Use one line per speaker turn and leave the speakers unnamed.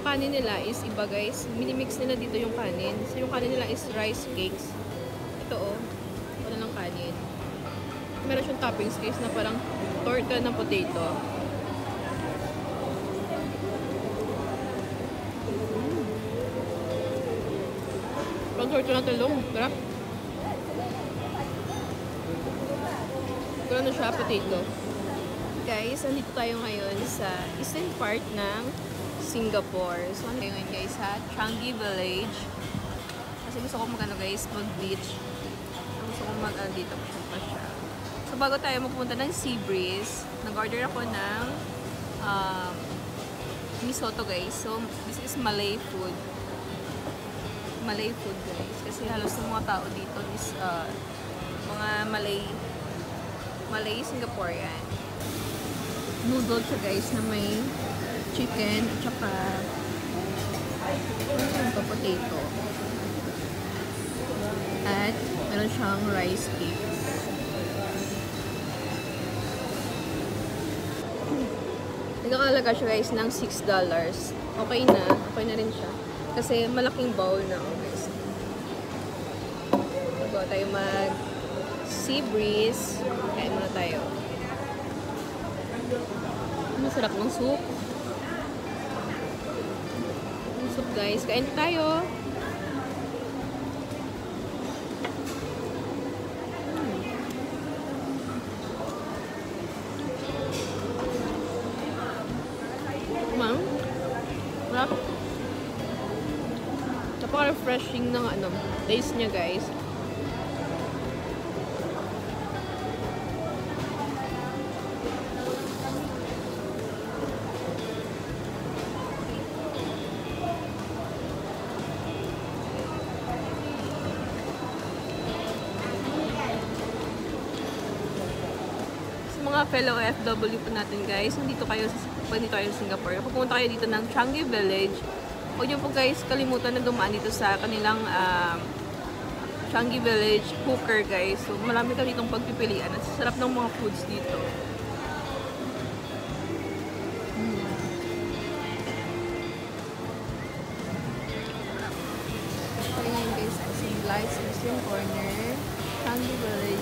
kanin nila is iba guys. Minimix nila dito yung kanin. So yung kanin nila is rice cakes. Ito oh. Wala ng kanin. Meron siyang toppings guys na parang torta ng potato. Parang torta ng talong. Sarap. Ito na siya, potato. Guys, nandito tayo ngayon sa eastern part ng Singapore. So, ano ngayon guys sa Changi Village. Kasi gusto ko guys, mag-beach. Gusto ko dito pa siya. So, bago tayo magpunta ng Sea Breeze, nag-order ako ng misoto guys. So, this is Malay food. Malay food guys. Kasi halos ng mga tao dito is mga Malay Singaporean. Noodle siya guys na may chicken at saka potato. At meron siyang rice cakes. Nagkakalaga siya guys ng $6. Okay na rin siya. Kasi malaking bowl na guys. Bago tayo mag Sea Breeze. Kain muna tayo. Masarap ng soup. Ang soup guys. Kain tayo. Sarap. Napaka-refreshing ng taste niya guys. Mga fellow FW po natin guys, nandito kayo sa Singapore. Kung pumunta kayo dito ng Changi Village, huwag niyo po guys kalimutan na dumaan dito sa kanilang Changi Village hooker guys. So marami ka ditong pagpipilian at sarap ng mga foods dito. So ngayon guys, sa Eastern Corner, Changi Village.